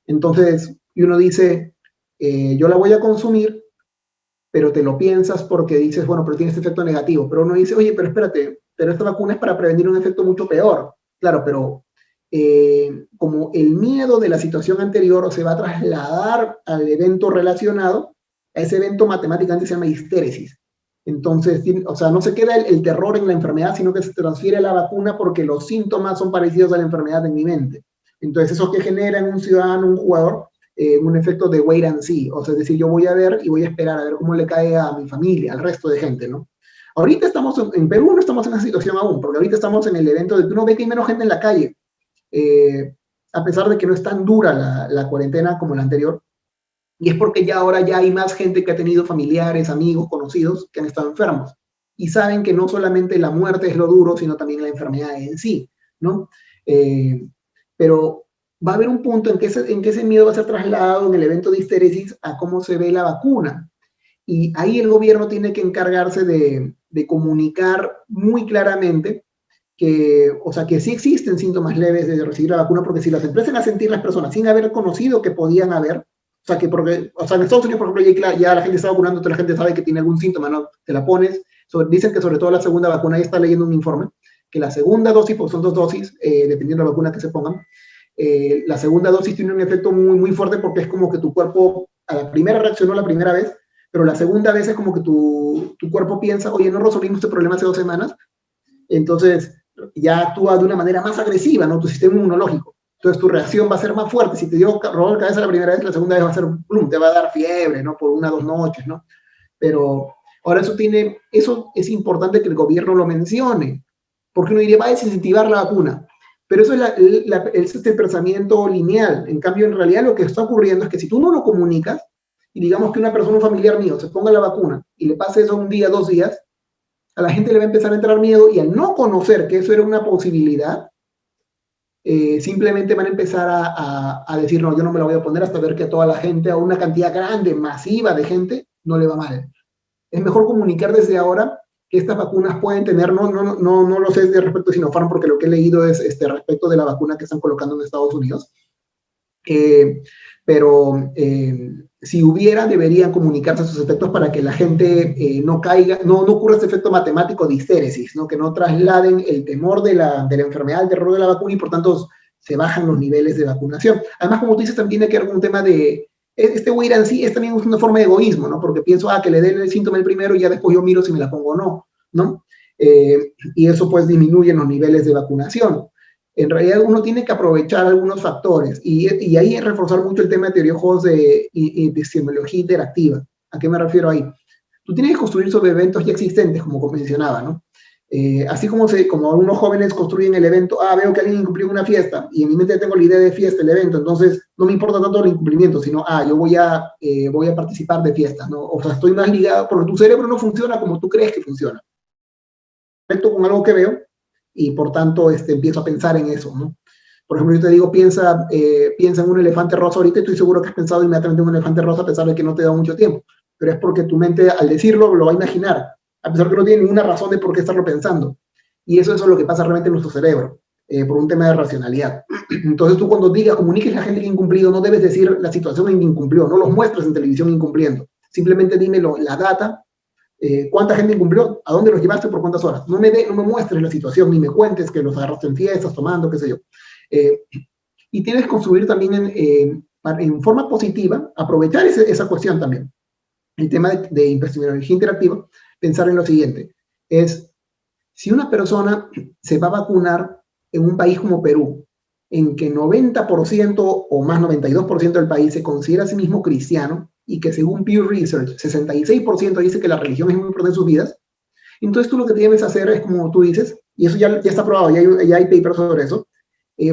Entonces, y uno dice, yo la voy a consumir, pero te lo piensas porque dices, bueno, pero tiene este efecto negativo. Pero uno dice, oye, pero espérate, pero esta vacuna es para prevenir un efecto mucho peor. Claro, pero como el miedo de la situación anterior se va a trasladar al evento relacionado, a ese evento matemáticamente se llama histéresis. Entonces, o sea, no se queda el terror en la enfermedad, sino que se transfiere a la vacuna porque los síntomas son parecidos a la enfermedad en mi mente. Entonces, eso que genera en un ciudadano, un jugador, un efecto de wait and see, o sea, es decir, yo voy a ver y voy a esperar a ver cómo le cae a mi familia, al resto de gente, ¿no? Ahorita estamos, en Perú no estamos en esa situación aún, porque ahorita estamos en el evento de que uno ve que hay menos gente en la calle, a pesar de que no es tan dura la cuarentena como la anterior, y es porque ya ahora ya hay más gente que ha tenido familiares, amigos, conocidos que han estado enfermos, y saben que no solamente la muerte es lo duro, sino también la enfermedad en sí, ¿no? Pero va a haber un punto en que ese miedo va a ser trasladado en el evento de histéresis a cómo se ve la vacuna. Y ahí el gobierno tiene que encargarse de comunicar muy claramente que, o sea, que sí existen síntomas leves de recibir la vacuna, porque si las empiezan a sentir las personas sin haber conocido que podían haber, o sea, que porque, o sea, en Estados Unidos, por ejemplo, ya la gente está vacunando, toda la gente sabe que tiene algún síntoma, ¿no? Te la pones, dicen que sobre todo la segunda vacuna, ahí está leyendo un informe, que la segunda dosis, pues son 2 dosis, dependiendo de la vacuna que se pongan, la segunda dosis tiene un efecto muy, muy fuerte porque es como que tu cuerpo a la primera reaccionó la primera vez, pero la segunda vez es como que tu cuerpo piensa, oye, no resolvimos este problema hace 2 semanas, entonces ya actúa de una manera más agresiva, ¿no? Tu sistema inmunológico. Entonces tu reacción va a ser más fuerte. Si te dio dolor de cabeza la primera vez, la segunda vez va a ser, plum, te va a dar fiebre, ¿no? Por 1 o 2 noches, ¿no? Pero ahora eso es importante que el gobierno lo mencione, porque uno diría, va a desincentivar la vacuna. Pero eso es este pensamiento lineal. En cambio, en realidad lo que está ocurriendo es que si tú no lo comunicas, y digamos que una persona, un familiar mío, se ponga la vacuna y le pase eso 1 día, 2 días, a la gente le va a empezar a entrar miedo y al no conocer que eso era una posibilidad, simplemente van a empezar a decir, no, yo no me la voy a poner hasta ver que a toda la gente, a una cantidad grande, masiva de gente, no le va mal. Es mejor comunicar desde ahora que estas vacunas pueden tener, no lo sé de respecto a Sinopharm, porque lo que he leído es respecto de la vacuna que están colocando en Estados Unidos, pero si hubiera, deberían comunicarse sus efectos para que la gente no caiga, no ocurra este efecto matemático de histéresis, ¿no? Que no trasladen el temor de la enfermedad, el terror de la vacuna, y por tanto se bajan los niveles de vacunación. Además, como tú dices, también tiene que ver con un tema de, este wait and see es también una forma de egoísmo, ¿no? Porque pienso, que le den el síntoma el primero y ya después yo miro si me la pongo o no, ¿no? Y eso pues disminuye los niveles de vacunación. En realidad uno tiene que aprovechar algunos factores y ahí es reforzar mucho el tema de teoría de juegos de epistemología interactiva. ¿A qué me refiero ahí? Tú tienes que construir sobre eventos ya existentes, como mencionaba, ¿no? Así como algunos jóvenes construyen el evento, veo que alguien incumplió una fiesta y en mi mente tengo la idea de fiesta, el evento, entonces no me importa tanto el incumplimiento, sino, yo voy a participar de fiesta, ¿no? O sea, estoy más ligado, porque tu cerebro no funciona como tú crees que funciona. Conecto con algo que veo y por tanto empiezo a pensar en eso, ¿no? Por ejemplo, yo te digo, piensa en un elefante rosa ahorita y estoy seguro que has pensado inmediatamente en un elefante rosa a pesar de que no te da mucho tiempo, pero es porque tu mente al decirlo lo va a imaginar, a pesar que no tiene ninguna razón de por qué estarlo pensando. Y eso es lo que pasa realmente en nuestro cerebro, por un tema de racionalidad. Entonces tú cuando comuniques a la gente que ha incumplido, no debes decir la situación en que incumplió, no los muestres en televisión incumpliendo, simplemente dime la data, cuánta gente incumplió, a dónde los llevaste, por cuántas horas. No me muestres la situación, ni me cuentes que los agarraste en fiestas, tomando, qué sé yo. Y tienes que construir también en forma positiva, aprovechar esa cuestión también. El tema de epistemología interactiva, pensar en lo siguiente, es si una persona se va a vacunar en un país como Perú, en que 90% o más 92% del país se considera a sí mismo cristiano, y que según Pew Research, 66% dice que la religión es muy importante en sus vidas, entonces tú lo que tienes que hacer es, como tú dices, y eso ya está probado, ya hay papers sobre eso,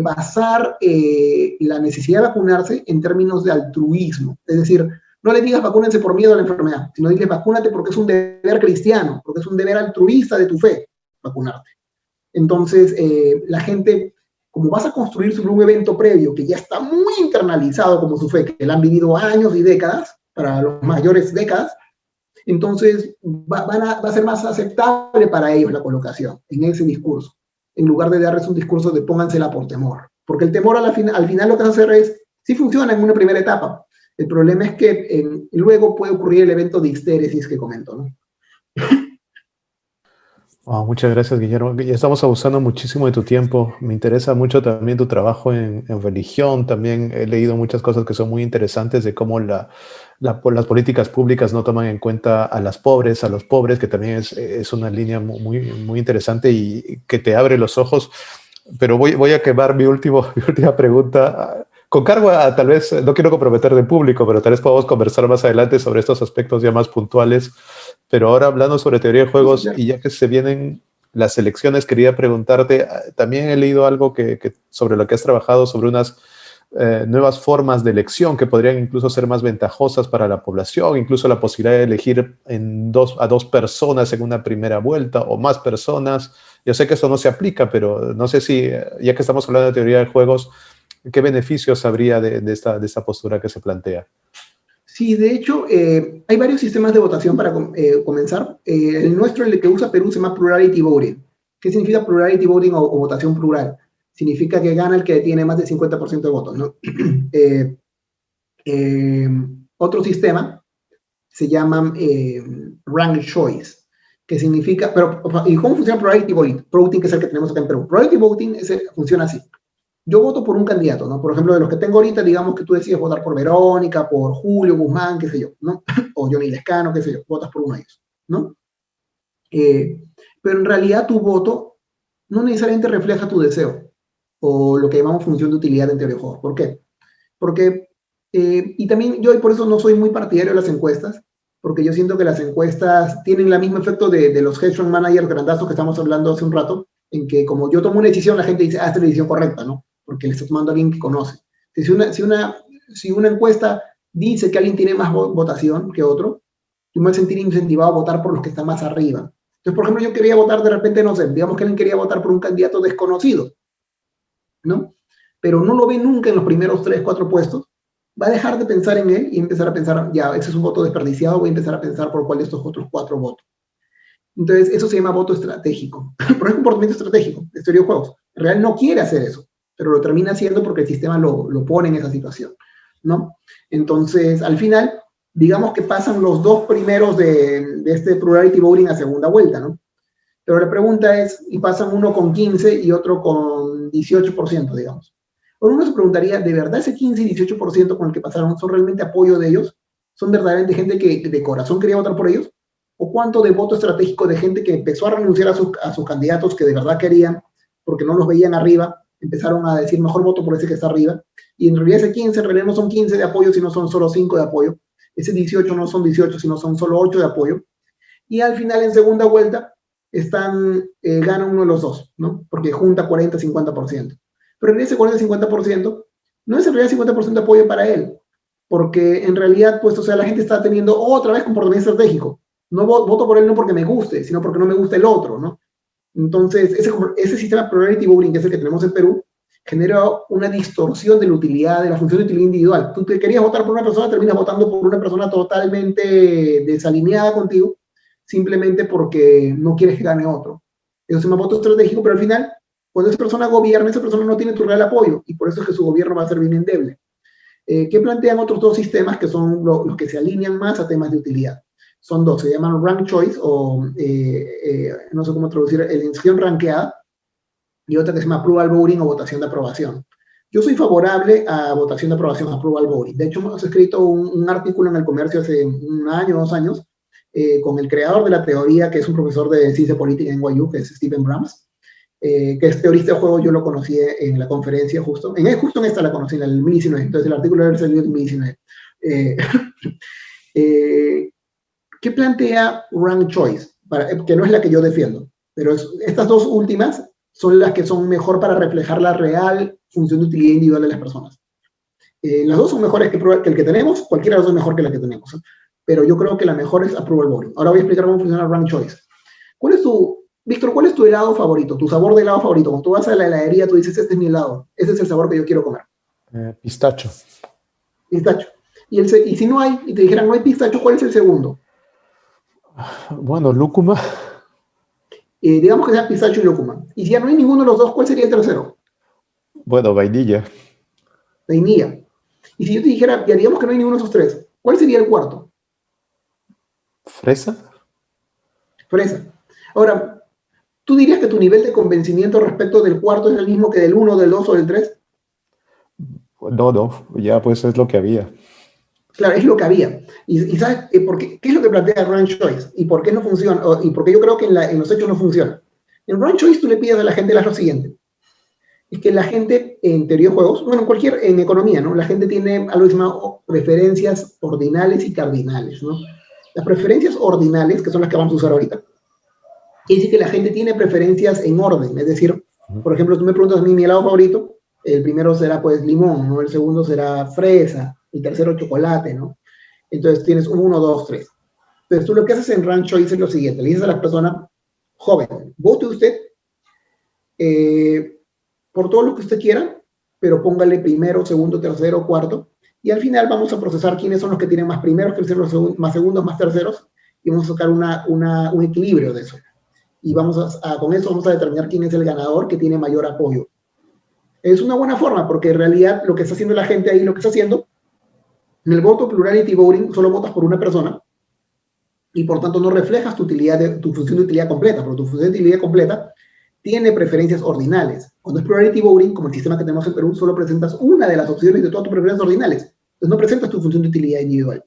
basar la necesidad de vacunarse en términos de altruismo. Es decir, no le digas vacúnense por miedo a la enfermedad, sino diles vacúnate porque es un deber cristiano, porque es un deber altruista de tu fe, vacunarte. Entonces, la gente, como vas a construir sobre un evento previo que ya está muy internalizado como su fe, que la han vivido años y décadas, para los mayores décadas, entonces va a ser más aceptable para ellos la colocación en ese discurso, en lugar de darles un discurso de póngansela por temor. Porque el temor al final lo que vas a hacer es, sí funciona en una primera etapa, El problema es que luego puede ocurrir el evento de histéresis que comento, ¿no? Oh, muchas gracias, Guillermo. Ya estamos abusando muchísimo de tu tiempo. Me interesa mucho también tu trabajo en religión. También he leído muchas cosas que son muy interesantes de cómo las políticas públicas no toman en cuenta a las pobres, a los pobres, que también es una línea muy, muy interesante y que te abre los ojos. Pero voy a quemar mi última pregunta. Con cargo a tal vez, no quiero comprometer de público, pero tal vez podamos conversar más adelante sobre estos aspectos ya más puntuales. Pero ahora hablando sobre teoría de Sí, sí, juegos claro. y ya que se vienen las elecciones, quería preguntarte, también he leído algo sobre lo que has trabajado, sobre unas nuevas formas de elección que podrían incluso ser más ventajosas para la población, incluso la posibilidad de elegir a dos personas en una primera vuelta o más personas. Yo sé que eso no se aplica, pero no sé si, ya que estamos hablando de teoría de juegos, ¿qué beneficios habría de esta postura que se plantea? Sí, de hecho, hay varios sistemas de votación para comenzar. El nuestro, el que usa Perú, se llama Plurality Voting. ¿Qué significa Plurality Voting o votación plural? Significa que gana el que tiene más del 50% de votos, ¿no? eh, eh, Otro sistema se llama Ranked Choice, que significa, pero, ¿y cómo funciona Plurality Voting, que es el que tenemos acá en Perú? Plurality Voting funciona así. Yo voto por un candidato, ¿no? Por ejemplo, de los que tengo ahorita, digamos que tú decides votar por Verónica, por Julio Guzmán, qué sé yo, ¿no? O Johnny Lescano, qué sé yo, votas por uno de ellos, ¿no? Eh, pero en realidad tu voto no necesariamente refleja tu deseo, o lo que llamamos función de utilidad en teoría de juegos. ¿Por qué? Porque, y también yo por eso no soy muy partidario de las encuestas, porque yo siento que las encuestas tienen el mismo efecto de los hedge fund managers grandazos que estamos hablando hace un rato, en que como yo tomo una decisión, la gente dice, esta es la decisión correcta, ¿no? Porque le está tomando a alguien que conoce. Si una encuesta dice que alguien tiene más votación que otro, yo me voy a sentir incentivado a votar por los que están más arriba. Entonces, por ejemplo, yo quería votar de repente, no sé, digamos que alguien quería votar por un candidato desconocido, ¿no? Pero no lo ve nunca en los primeros 3, 4 puestos, va a dejar de pensar en él y empezar a pensar, ya, ese es un voto desperdiciado, voy a empezar a pensar por cuál de estos otros 4 votos. Entonces, eso se llama voto estratégico. Pero es un comportamiento estratégico, de teoría de juegos. En realidad no quiere hacer eso, pero lo termina haciendo porque el sistema lo pone en esa situación, ¿no? Entonces, al final, digamos que pasan los dos primeros de este plurality voting a segunda vuelta, ¿no? Pero la pregunta es, y pasan uno con 15 y otro con 18%, digamos. Bueno, uno se preguntaría, ¿de verdad ese 15 y 18% con el que pasaron son realmente apoyo de ellos? ¿Son verdaderamente gente que de corazón quería votar por ellos? ¿O cuánto de voto estratégico de gente que empezó a renunciar a sus candidatos que de verdad querían, porque no los veían arriba, empezaron a decir, mejor voto por ese que está arriba? Y en realidad ese 15, en realidad no son 15 de apoyo, sino son solo 5 de apoyo. Ese 18 no son 18, sino son solo 8 de apoyo. Y al final, en segunda vuelta, gana uno de los dos, ¿no? Porque junta 40-50%. Pero en ese 40-50% no es en realidad 50% de apoyo para él, porque en realidad, pues, o sea, la gente está teniendo otra vez comportamiento estratégico. No voto por él no porque me guste, sino porque no me gusta el otro, ¿no? Entonces, ese sistema Priority Voting, que es el que tenemos en Perú, genera una distorsión de la utilidad, de la función de utilidad individual. Tú te querías votar por una persona, terminas votando por una persona totalmente desalineada contigo, simplemente porque no quieres que gane otro. Eso se llama voto estratégico, pero al final, cuando esa persona gobierna, esa persona no tiene tu real apoyo, y por eso es que su gobierno va a ser bien endeble. ¿Qué plantean otros dos sistemas que son los que se alinean más a temas de utilidad? Son dos, se llaman Rank Choice, o no sé cómo traducir, elección ranqueada, y otra que se llama Approval Voting o votación de aprobación. Yo soy favorable a votación de aprobación, Approval Voting. De hecho, hemos escrito un artículo en El Comercio hace un año, 2 años, con el creador de la teoría, que es un profesor de ciencia política en NYU, que es Stephen Brams, que es teorista de juego. Yo lo conocí en la conferencia justo en esta la conocí, en el 2019, entonces el artículo debe salir en 2019. ¿Qué plantea Rank Choice? Que no es la que yo defiendo, pero estas dos últimas son las que son mejor para reflejar la real función de utilidad individual de las personas. Las dos son mejores que el que tenemos, cualquiera de las dos es mejor que la que tenemos, ¿eh? Pero yo creo que la mejor es Approval Voting. Ahora voy a explicar cómo funciona Rank Choice. Víctor, ¿cuál es tu helado favorito? Tu sabor de helado favorito. Cuando tú vas a la heladería, tú dices, este es mi helado, ese es el sabor que yo quiero comer. Pistacho. Pistacho. Y si no hay, y te dijeran, no hay pistacho, ¿cuál es el segundo? Bueno, lúcuma. Digamos que sea pistacho y lúcuma. Y si ya no hay ninguno de los dos, ¿cuál sería el tercero? Bueno, vainilla. Vainilla. Y si yo te dijera, ya digamos que no hay ninguno de esos tres, ¿cuál sería el cuarto? ¿Fresa? Fresa. Ahora, ¿tú dirías que tu nivel de convencimiento respecto del cuarto es el mismo que del uno, del dos o del tres? No, no, ya pues es lo que había. Claro, es lo que había. Y ¿sabes por qué? ¿Qué es lo que plantea Rank Choice? ¿Y por qué no funciona? Y por qué yo creo que en los hechos no funciona. En Rank Choice tú le pides a la gente lo siguiente. Es que la gente en teoría de juegos, bueno, en economía, ¿no? La gente tiene algo que se llama preferencias ordinales y cardinales, ¿no? Las preferencias ordinales, que son las que vamos a usar ahorita, dice que la gente tiene preferencias en orden, es decir, por ejemplo, tú me preguntas a mí mi helado favorito, el primero será pues limón, ¿no? El segundo será fresa, el tercero chocolate, ¿no? Entonces tienes un 1, 2, 3. Entonces tú lo que haces en Rancho es lo siguiente, le dices a la persona, joven, vote usted por todo lo que usted quiera, pero póngale primero, segundo, tercero, cuarto, y al final vamos a procesar quiénes son los que tienen más primeros, terceros, más segundos, más terceros, y vamos a sacar un equilibrio de eso. Y con eso vamos a determinar quién es el ganador que tiene mayor apoyo. Es una buena forma, porque en realidad lo que está haciendo la gente ahí, lo que está haciendo, en el voto plurality voting solo votas por una persona, y por tanto no reflejas tu función de utilidad completa, porque tu función de utilidad completa tiene preferencias ordinales. Cuando es priority voting, como el sistema que tenemos en Perú, solo presentas una de las opciones de todas tus preferencias ordinales. Entonces no presentas tu función de utilidad individual.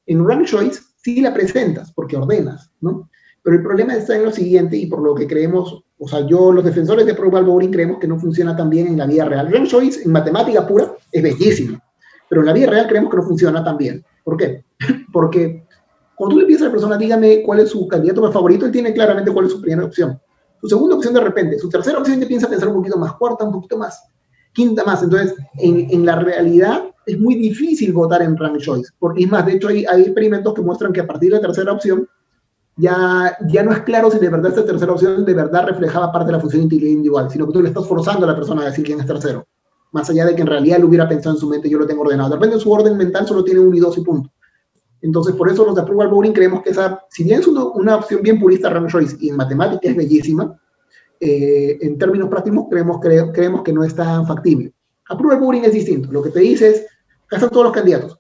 En Rank Choice sí la presentas, porque ordenas, ¿no? Pero el problema está en lo siguiente, y por lo que creemos, o sea, los defensores de Approval Voting creemos que no funciona tan bien en la vida real. Rank Choice en matemática pura es bellísimo, pero en la vida real creemos que no funciona tan bien. ¿Por qué? Porque cuando tú le pides a la persona, dígame cuál es su candidato más favorito, él tiene claramente cuál es su primera opción. Su segunda opción de repente, su tercera opción ya piensa pensar un poquito más, cuarta un poquito más, quinta más. Entonces, en la realidad es muy difícil votar en Rank Choice, porque es más, de hecho hay experimentos que muestran que a partir de la tercera opción ya no es claro si de verdad esta tercera opción de verdad reflejaba parte de la función de utilidad individual, sino que tú le estás forzando a la persona a decir quién es tercero, más allá de que en realidad él hubiera pensado en su mente, yo lo tengo ordenado. De repente en su orden mental solo tiene 1 y 2 y punto. Entonces, por eso los de Approval Voting creemos que si bien es una opción bien purista, Rank Choice, y en matemática es bellísima, en términos prácticos creemos que no es tan factible. Approval Voting es distinto. Lo que te dice es, acá están todos los candidatos.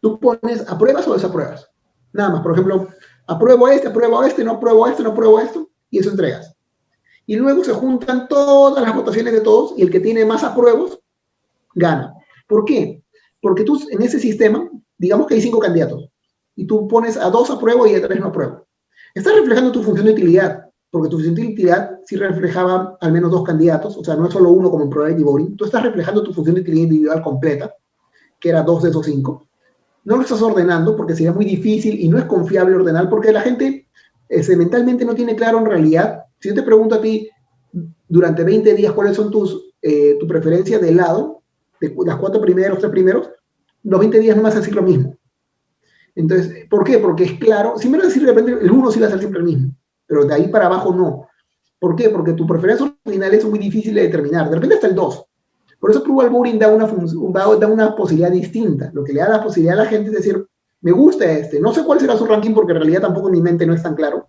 Tú pones apruebas o desapruebas. Nada más, por ejemplo, apruebo este, no apruebo esto, no apruebo esto, y eso entregas. Y luego se juntan todas las votaciones de todos, y el que tiene más apruebos, gana. ¿Por qué? Porque tú en ese sistema, digamos que hay 5 candidatos, y tú pones a 2 apruebo y a 3 no apruebo. Estás reflejando tu función de utilidad, porque tu función de utilidad sí reflejaba al menos 2 candidatos, o sea, no es solo uno como en Probability Voting, tú estás reflejando tu función de utilidad individual completa, que era 2 de esos 5. No lo estás ordenando porque sería muy difícil y no es confiable ordenar, porque la gente mentalmente no tiene claro en realidad. Si yo te pregunto a ti durante 20 días cuáles son tu preferencia de lado, de las 4 primeros, 3 primeros, los 20 días no vas a decir lo mismo. Entonces, ¿por qué? Porque es claro, si me vas a decir de repente el 1 sí va a ser siempre el mismo, pero de ahí para abajo no. ¿Por qué? Porque tu preferencia original es muy difícil de determinar. De repente hasta el 2. Por eso Approval Voting da una posibilidad distinta. Lo que le da la posibilidad a la gente es decir, me gusta este. No sé cuál será su ranking porque en realidad tampoco en mi mente no es tan claro,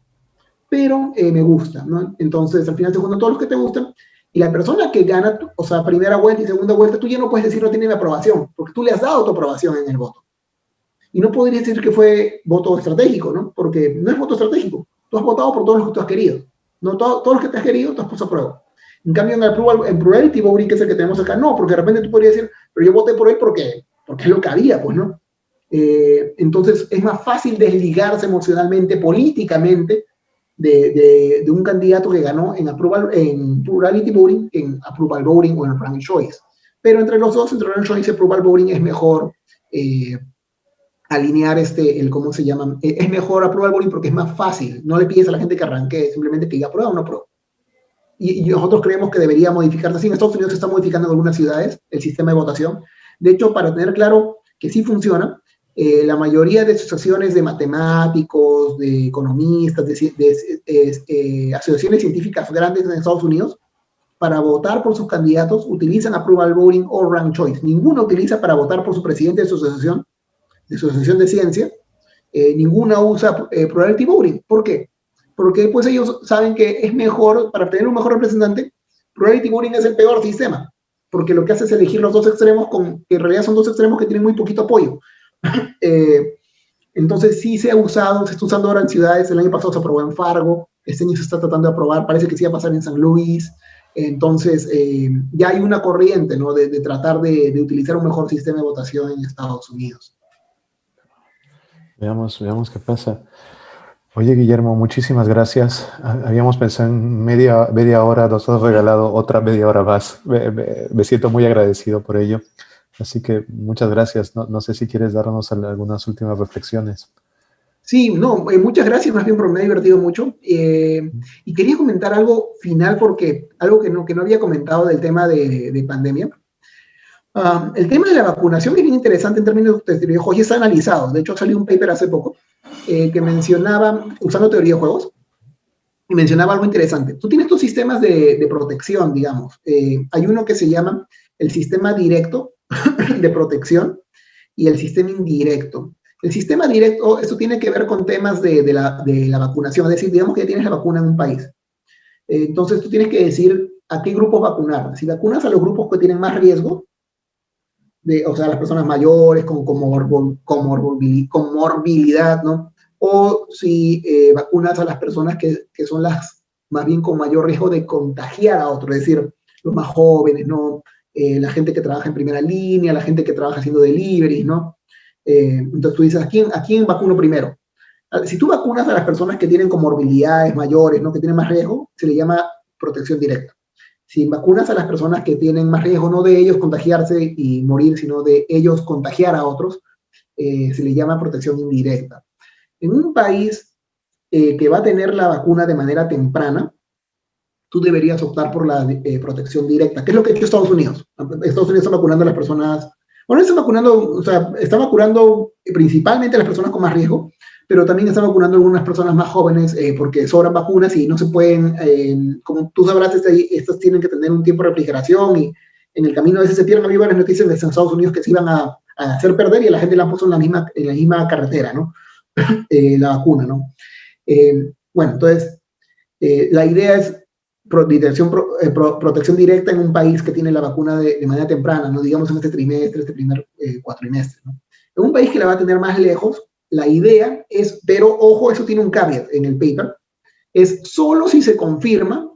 pero me gusta, ¿no? Entonces, al final se juntan todos los que te gustan y la persona que gana, o sea, primera vuelta y segunda vuelta, tú ya no puedes decir no tiene mi aprobación, porque tú le has dado tu aprobación en el voto. Y no podrías decir que fue voto estratégico, ¿no? Porque no es voto estratégico. Tú has votado por todos los que tú has querido. No todos los que te has querido, tú has puesto a prueba. En cambio, en Plurality Voting, que es el que tenemos acá, no, porque de repente tú podrías decir, pero yo voté por él porque es lo que había, pues, ¿no? Entonces, es más fácil desligarse emocionalmente, políticamente, de un candidato que ganó en Plurality Voting, en Approval Voting o en Rank Choice. Pero entre los dos, entre Rank Choice y Approval Voting, es mejor alinear ¿cómo se llama? Es mejor Approval Voting porque es más fácil. No le pides a la gente que arranque, simplemente que diga aprueba o no aprueba. Y nosotros creemos que debería modificarse así. En Estados Unidos se está modificando en algunas ciudades el sistema de votación. De hecho, para tener claro que sí funciona, la mayoría de asociaciones de matemáticos, de economistas, de asociaciones científicas grandes en Estados Unidos, para votar por sus candidatos utilizan Approval Voting o Rank Choice. Ninguna utiliza para votar por su presidente de su asociación de ciencia, ninguna usa Probability Voting. ¿Por qué? Porque pues ellos saben que es mejor, para tener un mejor representante, Probability Voting es el peor sistema. porque lo que hace es elegir los dos extremos, que en realidad son dos extremos que tienen muy poquito apoyo. Entonces sí se ha usado, se está usando ahora en ciudades, el año pasado se aprobó en Fargo, este año se está tratando de aprobar, parece que sí va a pasar en San Luis. Entonces ya hay una corriente, ¿no?, de tratar de utilizar un mejor sistema de votación en Estados Unidos. Veamos qué pasa. Oye, Guillermo, muchísimas gracias. Habíamos pensado en media hora, nos has regalado otra media hora más. Me siento muy agradecido por ello. Así que muchas gracias. No sé si quieres darnos algunas últimas reflexiones. Sí, no, muchas gracias, más bien porque me ha divertido mucho. Y quería comentar algo final, porque algo que no había comentado del tema de pandemia. El tema de la vacunación es bien interesante en términos de teoría de juegos, y está analizado. De hecho, salió un paper hace poco que mencionaba, usando teoría de juegos, y mencionaba algo interesante. Tú tienes tus sistemas de protección, digamos. Hay uno que se llama el sistema directo de protección y el sistema indirecto. El sistema directo, esto tiene que ver con temas de la vacunación, es decir, digamos que ya tienes la vacuna en un país. Entonces tú tienes que decir a qué grupos vacunar. Si vacunas a los grupos que tienen más riesgo, o sea, las personas mayores con comorbilidad, ¿no? O si vacunas a las personas que son las más bien con mayor riesgo de contagiar a otros, es decir, los más jóvenes, ¿no? La gente que trabaja en primera línea, la gente que trabaja haciendo delivery, ¿no? Entonces tú dices, ¿a quién vacuno primero? Si tú vacunas a las personas que tienen comorbilidades mayores, ¿no?, que tienen más riesgo, se le llama protección directa. Si vacunas a las personas que tienen más riesgo, no de ellos contagiarse y morir, sino de ellos contagiar a otros, se le llama protección indirecta. En un país que va a tener la vacuna de manera temprana, tú deberías optar por la protección directa, que es lo que ha hecho Estados Unidos. Estados Unidos está vacunando a las personas, bueno, está vacunando principalmente a las personas con más riesgo, pero también está vacunando a algunas personas más jóvenes porque sobran vacunas y no se pueden, como tú sabrás, estas tienen que tener un tiempo de refrigeración y en el camino a veces se pierden. Había varias noticias de Estados Unidos que se iban a hacer perder y a la gente la han puesto en la misma carretera, ¿no? La vacuna, ¿no? Bueno, entonces, la idea es protección directa en un país que tiene la vacuna de manera temprana, no digamos en este trimestre, este primer cuatrimestre, ¿no? En un país que la va a tener más lejos, la idea es, pero ojo, eso tiene un caveat en el paper, es solo si se confirma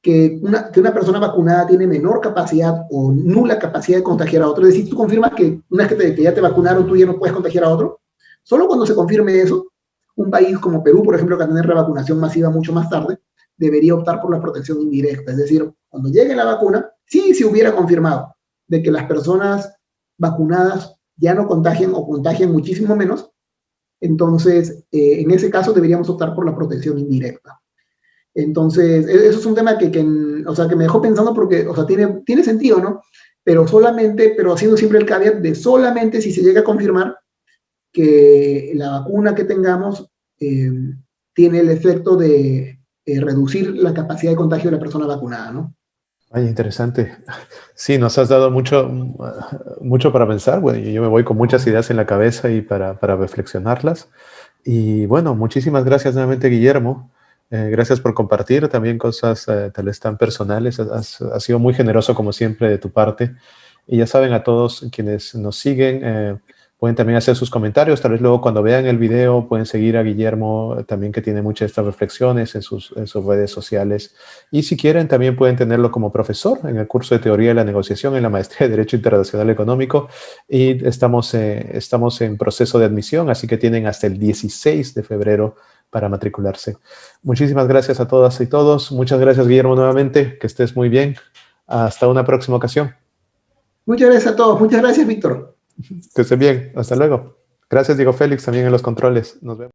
que una persona vacunada tiene menor capacidad o nula capacidad de contagiar a otro. Es decir, tú confirmas que una vez que ya te vacunaron, tú ya no puedes contagiar a otro. Solo cuando se confirme eso, un país como Perú, por ejemplo, que va a tener la vacunación masiva mucho más tarde, debería optar por la protección indirecta. Es decir, cuando llegue la vacuna, sí se hubiera confirmado de que las personas vacunadas ya no contagian o contagian muchísimo menos, entonces en ese caso deberíamos optar por la protección indirecta. Entonces, eso es un tema o sea, que me dejó pensando porque, o sea, tiene sentido, ¿no? Pero haciendo siempre el caveat de solamente si se llega a confirmar que la vacuna que tengamos tiene el efecto de reducir la capacidad de contagio de la persona vacunada, ¿no? Ay, interesante. Sí, nos has dado mucho para pensar. Bueno, yo me voy con muchas ideas en la cabeza y para reflexionarlas. Y bueno, muchísimas gracias nuevamente, Guillermo. Gracias por compartir también cosas tal vez tan personales. Has sido muy generoso, como siempre, de tu parte. Y ya saben, a todos quienes nos siguen, pueden también hacer sus comentarios. Tal vez luego cuando vean el video pueden seguir a Guillermo también, que tiene muchas de estas reflexiones en sus redes sociales. Y si quieren, también pueden tenerlo como profesor en el curso de Teoría de la Negociación en la Maestría de Derecho Internacional Económico. Y estamos en proceso de admisión, así que tienen hasta el 16 de febrero para matricularse. Muchísimas gracias a todas y todos. Muchas gracias, Guillermo, nuevamente. Que estés muy bien. Hasta una próxima ocasión. Muchas gracias a todos. Muchas gracias, Víctor. Que estén bien. Hasta luego. Gracias, Diego Félix, también en los controles. Nos vemos.